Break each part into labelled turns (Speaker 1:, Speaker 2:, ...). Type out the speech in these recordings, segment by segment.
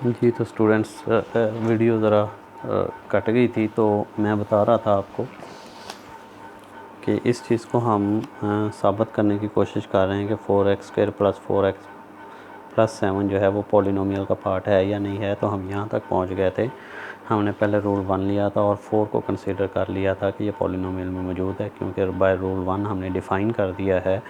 Speaker 1: जी तो students video ज़रा cut गई थी, तो मैं बता रहा था आपको कि इस चीज़ को हम साबित करने की कोशिश कर रहे हैं कि 4x² + 4x + 7 जो है वो पॉलिनोमियल का पार्ट है या नहीं है। तो हम यहाँ तक पहुँच गए थे। हमने पहले रूल 1 लिया था और 4 को कंसीडर कर लिया था कि ये पॉलिनोमियल में मौजूद है, क्योंकि बाय रूल 1 हमने डिफ़ाइन कर दिया है,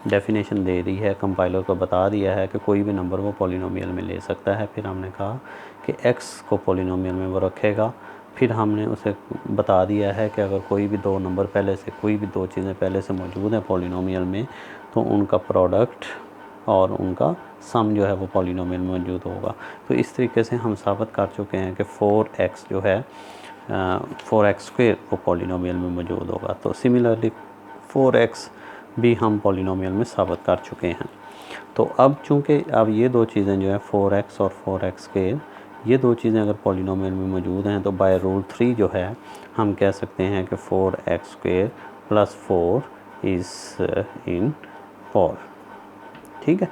Speaker 1: डेफिनेशन दे दी है, कंपाइलर को बता दिया है कि कोई भी नंबर वो पॉलिनोमियल में ले सकता है। फिर हमने कहा कि x को पॉलिनोमियल में वो रखेगा। फिर हमने उसे बता दिया है कि अगर कोई भी दो नंबर पहले से, कोई भी दो चीज़ें पहले से मौजूद हैं पॉलिनोमियल में, तो उनका प्रोडक्ट और उनका सम जो है वो पॉलिनोमियल में मौजूद होगा। तो इस तरीके से हम साबित कर चुके हैं कि 4x जो है 4x² वो पॉलिनोमियल में मौजूद होगा। तो सिमिलरली 4x भी हम पॉलिनोमियल में साबित कर चुके हैं। तो अब चूँकि अब ये दो चीज़ें जो है 4x और 4x², ये दो चीज़ें अगर पॉलिनोमियल में मौजूद हैं तो बाय रूल 3 जो है हम कह सकते हैं कि 4x² + 4 इज़ इन 4। ठीक है।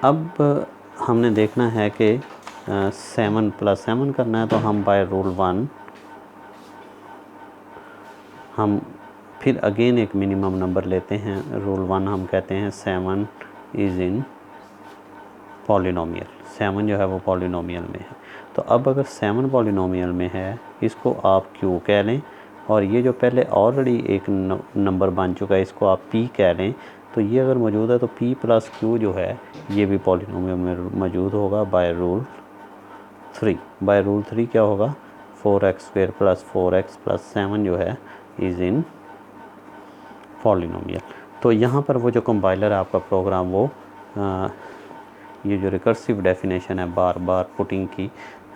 Speaker 1: अब हमने देखना है कि 7 + 7 करना है, तो हम बाय रूल 1 हम फिर अगेन एक मिनिमम नंबर लेते हैं। रूल 1 हम कहते हैं 7 इज़ इन पॉलिनोमियल। 7 जो है वो पॉलिनोमियल में है। तो अब अगर 7 पॉलिनोमियल में है, इसको आप Q कह लें, और ये जो पहले ऑलरेडी एक नंबर बन चुका है इसको आप P कह लें। तो ये अगर मौजूद है तो P + Q जो है ये भी पॉलिनोमियल में मौजूद होगा बाय रूल 3। बाय रूल 3 क्या होगा? 4x² + 4x + 7 जो है इज़ इन पॉलिनोमियल। तो यहाँ पर वो जो कंपाइलर है आपका प्रोग्राम, वो ये जो रिकर्सिव डेफिनेशन है बार बार पुटिंग की,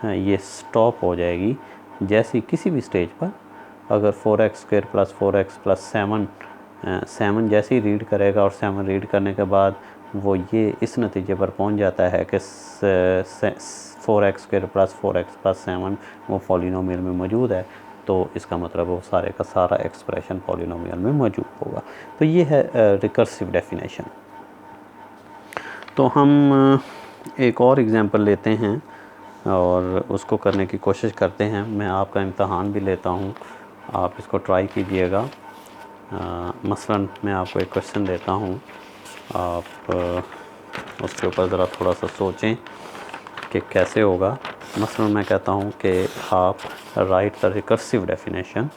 Speaker 1: ये स्टॉप हो जाएगी जैसे किसी भी स्टेज पर अगर 4x² + 4x + 7 जैसे ही रीड करेगा और 7 रीड करने के बाद वो ये इस नतीजे पर पहुंच जाता है कि 4x² + 4x + 7 वो पॉलिनोमियल में मौजूद है, तो इसका मतलब वो सारे का सारा एक्सप्रेशन पॉलिनोमियल में मौजूद होगा। तो ये है रिकर्सिव डेफिनेशन। तो हम एक और एग्ज़ाम्पल लेते हैं और उसको करने की कोशिश करते हैं। मैं आपका इम्तहान भी लेता हूँ, आप इसको ट्राई कीजिएगा। मसलन मैं आपको एक क्वेश्चन देता हूँ, आप उसके ऊपर ज़रा थोड़ा सा सोचें कि कैसे होगा। मसलन मैं कहता हूँ कि आप right the recursive definition,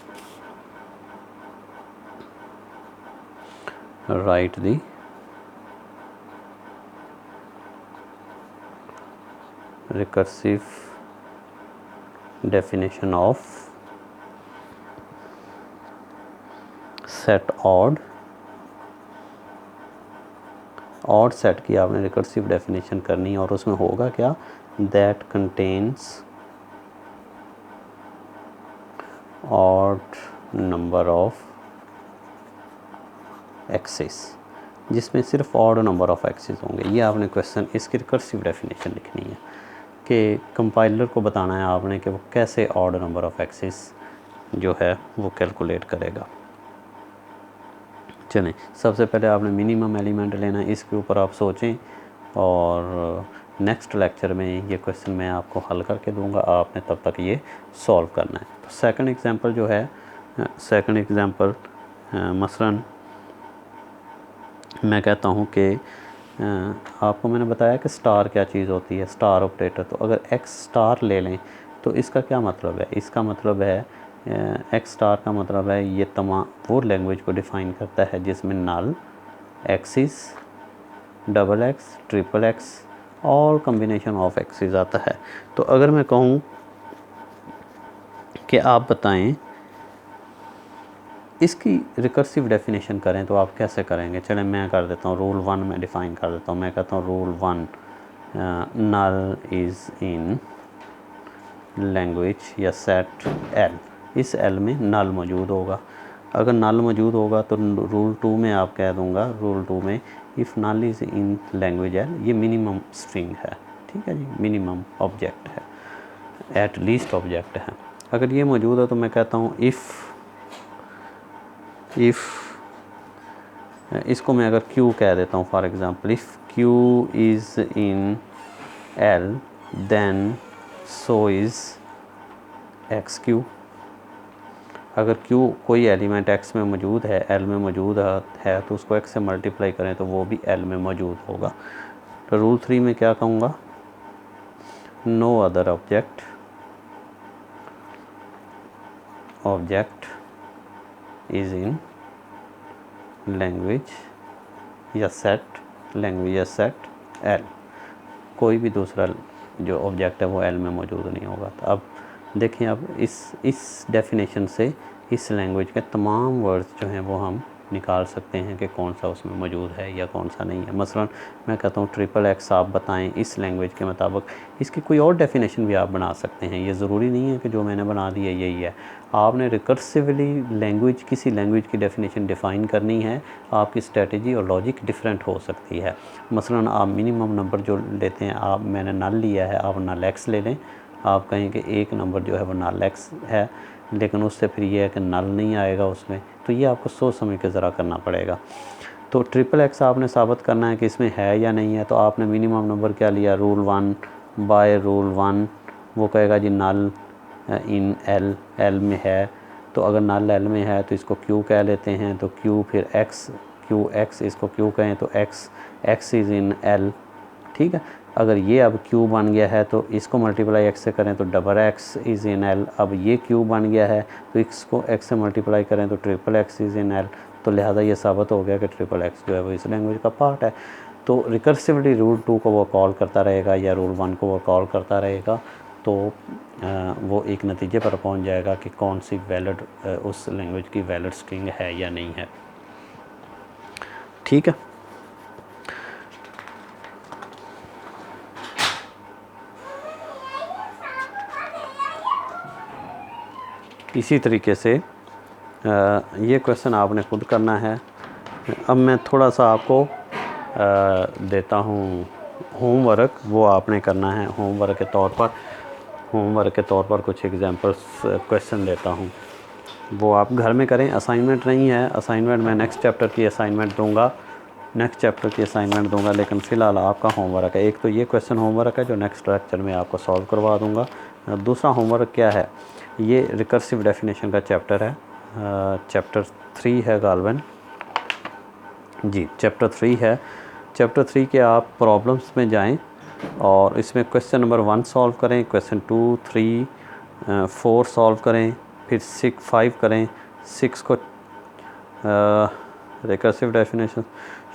Speaker 1: right the recursive definition of set odd set की आपने रिकर्सिव डेफिनेशन करनी है, और उसमें होगा क्या? that contains odd number of axes, जिसमें सिर्फ ऑड नंबर ऑफ एक्सिस होंगे। ये आपने क्वेश्चन इसकी रिकर्सिव डेफिनेशन लिखनी है कि कंपाइलर को बताना है आपने कि वो कैसे ऑड नंबर ऑफ एक्सिस जो है वो कैलकुलेट करेगा। चलें, सबसे पहले आपने मिनिमम एलिमेंट लेना है, इसके ऊपर आप सोचें, और नेक्स्ट लेक्चर में ये क्वेश्चन मैं आपको हल करके दूंगा, आपने तब तक ये सॉल्व करना है। तो सेकंड एग्जांपल जो है, सेकंड एग्जांपल मसलन मैं कहता हूँ कि आपको मैंने बताया कि स्टार क्या चीज़ होती है, स्टार ऑपरेटर। तो अगर x* ले लें तो इसका क्या मतलब है? इसका मतलब है x* का मतलब है ये तमाम वो लैंग्वेज को डिफ़ाइन करता है जिसमें null, X's, double X, triple X, all combination of X's आता है। तो अगर मैं कहूँ कि आप बताएं इसकी रिकर्सिव डेफिनेशन करें तो आप कैसे करेंगे? चलें मैं कर देता हूँ, रूल 1 में डिफ़ाइन कर देता हूँ। मैं कहता हूँ rule 1, null is in language या सेट एल, इस एल में नल मौजूद होगा। अगर नल मौजूद होगा तो रूल 2 में आप कह दूँगा, रूल 2 में if null is in language L, ये मिनिमम स्ट्रिंग है। ठीक है जी, मिनिमम ऑब्जेक्ट है, एट लीस्ट ऑब्जेक्ट है। अगर ये मौजूद है तो मैं कहता हूँ इफ़ इसको मैं अगर Q कह देता हूँ for example, if Q is in L then so is X Q. अगर क्यू कोई एलिमेंट एक्स में मौजूद है, एल में मौजूद है, तो उसको एक्स से मल्टीप्लाई करें तो वो भी एल में मौजूद होगा। तो रूल 3 में क्या कहूँगा, no other object is in language या सेट एल। कोई भी दूसरा जो ऑब्जेक्ट है वो एल में मौजूद नहीं होगा। तो अब देखें, अब इस डेफिनेशन से इस लैंग्वेज के तमाम वर्ड्स जो हैं वो हम निकाल सकते हैं कि कौन सा उसमें मौजूद है या कौन सा नहीं है। मसलन मैं कहता हूँ ट्रिपल एक्स आप बताएं इस लैंग्वेज के मुताबिक, इसकी कोई और डेफिनेशन भी आप बना सकते हैं। ये ज़रूरी नहीं है कि जो मैंने बना दी है यही है। आपने रिकर्सिवली किसी लैंग्वेज की डेफिनेशन डिफ़ाइन करनी है, आपकी स्ट्रेटजी और लॉजिक डिफरेंट हो सकती है। मसलन आप मिनिमम नंबर जो लेते हैं, आप मैंने नल लिया है, आप नल एक्स ले लें। आप कहें कि एक नंबर जो है वो नल एक्स है, लेकिन उससे फिर ये है कि नल नहीं आएगा उसमें, तो ये आपको सोच समझ के ज़रा करना पड़ेगा। तो ट्रिपल एक्स आपने साबित करना है कि इसमें है या नहीं है, तो आपने मिनिमम नंबर क्या लिया, रूल 1 बाय रूल 1, वो कहेगा जी नल इन एल में है। तो अगर नल एल में है तो इसको क्यू कह लेते हैं, तो क्यू फिर एक्स इसको क्यू कहें तो एक्स इज़ इन एल। ठीक है, अगर ये अब क्यू बन गया है तो इसको मल्टीप्लाई एक्स से करें तो double x is in L. अब ये क्यू बन गया है तो इसको एक्स से मल्टीप्लाई करें तो triple x is in L. तो लिहाजा ये साबित हो गया कि ट्रिपल एक्स जो है वो इस लैंग्वेज का पार्ट है। तो रिकर्सिवली रूल 2 को वो कॉल करता रहेगा या रूल 1 को वो कॉल करता रहेगा, तो वो एक नतीजे पर पहुंच जाएगा कि कौन सी वैलिड उस लैंग्वेज की वैलिड स्ट्रिंग है या नहीं है। ठीक है, इसी तरीके से ये क्वेश्चन आपने खुद करना है। अब मैं थोड़ा सा आपको देता हूँ होमवर्क, वो आपने करना है होमवर्क के तौर पर कुछ एग्जांपल्स क्वेश्चन देता हूँ, वो आप घर में करें। असाइनमेंट नहीं है, असाइनमेंट मैं नेक्स्ट चैप्टर की असाइनमेंट दूंगा, लेकिन फ़िलहाल आपका होमवर्क है। एक तो ये क्वेश्चन होमवर्क है जो नेक्स्ट लेक्चर में आपको सॉल्व करवा दूंगा। दूसरा होमवर्क क्या है, ये रिकर्सिव डेफिनेशन का चैप्टर है, चैप्टर 3 है गालबन जी, चैप्टर 3 है। चैप्टर 3 के आप प्रॉब्लम्स में जाएं और इसमें क्वेश्चन नंबर 1 सॉल्व करें, क्वेश्चन 2, 3, 4 सॉल्व करें, फिर 6, 5 करें। 6 को recursive definition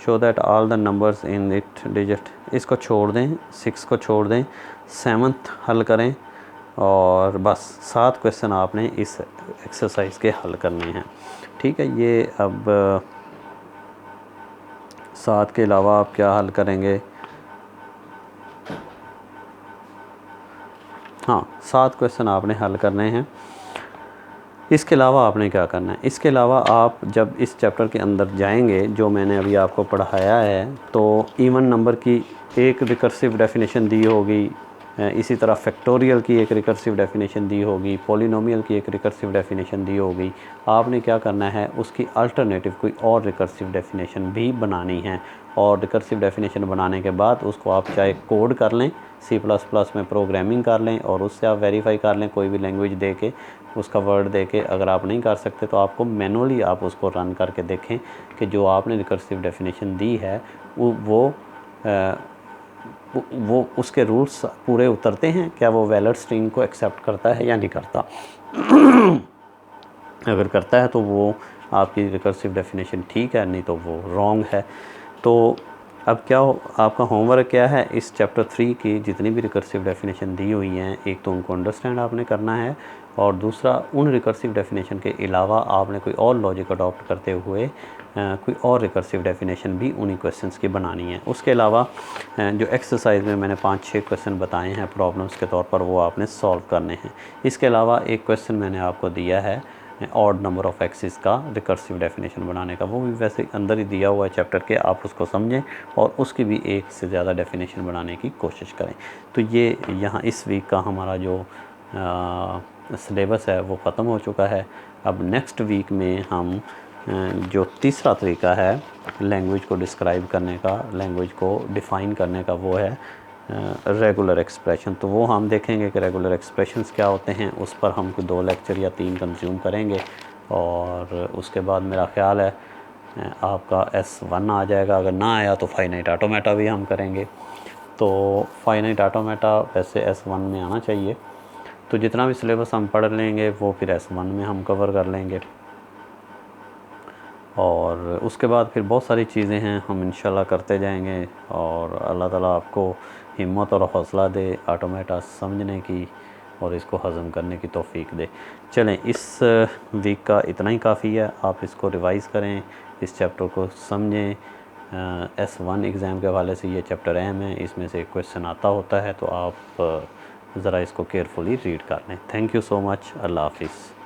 Speaker 1: show that all the numbers in it digit, इसको छोड़ दें, 6 को छोड़ दें, 7th हल करें और बस 7 क्वेश्चन आपने इस एक्सरसाइज के हल करने हैं। ठीक है, ये अब 7 के अलावा आप क्या हल करेंगे, हाँ 7 क्वेश्चन आपने हल करने हैं। इसके अलावा आपने क्या करना है, इसके अलावा आप जब इस चैप्टर के अंदर जाएंगे, जो मैंने अभी आपको पढ़ाया है, तो इवन नंबर की एक रिकर्सिव डेफिनेशन दी होगी, इसी तरह फैक्टोरियल की एक रिकर्सिव डेफिनेशन दी होगी, पॉलिनोमियल की एक रिकर्सिव डेफिनेशन दी होगी। आपने क्या करना है, उसकी अल्टरनेटिव कोई और रिकर्सिव डेफिनेशन भी बनानी है, और रिकर्सिव डेफिनेशन बनाने के बाद उसको आप चाहे कोड कर लें, C++ में प्रोग्रामिंग कर लें और उससे आप वेरीफाई कर लें, कोई भी लैंग्वेज दे के उसका वर्ड दे के। अगर आप नहीं कर सकते तो आपको मैनुअली आप उसको रन करके देखें कि जो आपने रिकर्सिव डेफिनेशन दी है वो उसके रूल्स पूरे उतरते हैं, क्या वो वैलिड स्ट्रिंग को एक्सेप्ट करता है या नहीं करता। अगर करता है तो वो आपकी रिकर्सिव डेफिनेशन ठीक है, नहीं तो वो रॉन्ग है। तो अब क्या आपका होमवर्क क्या है, इस चैप्टर 3 की जितनी भी रिकर्सिव डेफिनेशन दी हुई हैं, एक तो उनको अंडरस्टैंड आपने करना है, और दूसरा उन रिकर्सिव डेफिनेशन के अलावा आपने कोई और लॉजिक अडॉप्ट करते हुए कोई और रिकर्सिव डेफिनेशन भी उन्हीं क्वेश्चंस की बनानी है। उसके अलावा जो एक्सरसाइज में मैंने 5-6 क्वेश्चन बताए हैं प्रॉब्लम्स के तौर पर, वो आपने सॉल्व करने हैं। इसके अलावा एक क्वेश्चन मैंने आपको दिया है ऑड नंबर ऑफ़ एक्सिस का रिकर्सिव डेफिनेशन बनाने का, वो भी वैसे अंदर ही दिया हुआ है चैप्टर के, आप उसको समझें और उसकी भी एक से ज़्यादा डेफिनेशन बनाने की कोशिश करें। तो ये यहाँ इस वीक का हमारा जो सिलेबस है वो ख़त्म हो चुका है। अब नेक्स्ट वीक में हम जो तीसरा तरीका है लैंग्वेज को डिस्क्राइब करने का, लैंग्वेज को डिफ़ाइन करने का, वो है रेगुलर एक्सप्रेशन, तो वो हम देखेंगे कि रेगुलर एक्सप्रेशंस क्या होते हैं। उस पर हम 2 लेक्चर या 3 कंज्यूम करेंगे और उसके बाद मेरा ख़्याल है आपका S1 आ जाएगा। अगर ना आया तो फाइनाइट ऑटोमेटा भी हम करेंगे। तो फाइनाइट ऑटोमेटा वैसे S1 में आना चाहिए, तो जितना भी सिलेबस हम पढ़ लेंगे वो फिर S1 में हम कवर कर लेंगे। और उसके बाद फिर बहुत सारी चीज़ें हैं हम इंशाल्लाह करते जाएंगे और अल्लाह ताला आपको हिम्मत और हौसला दे ऑटोमेटा समझने की और इसको हज़म करने की तौफीक दे। चलें, इस वीक का इतना ही काफ़ी है। आप इसको रिवाइज़ करें, इस चैप्टर को समझें। S1 एग्ज़ाम के हवाले से ये चैप्टर अहम है, इसमें से क्वेश्चन आता होता है, तो आप ज़रा इसको केयरफुली रीड कर लें। Thank you so much. अल्लाह हाफिज़।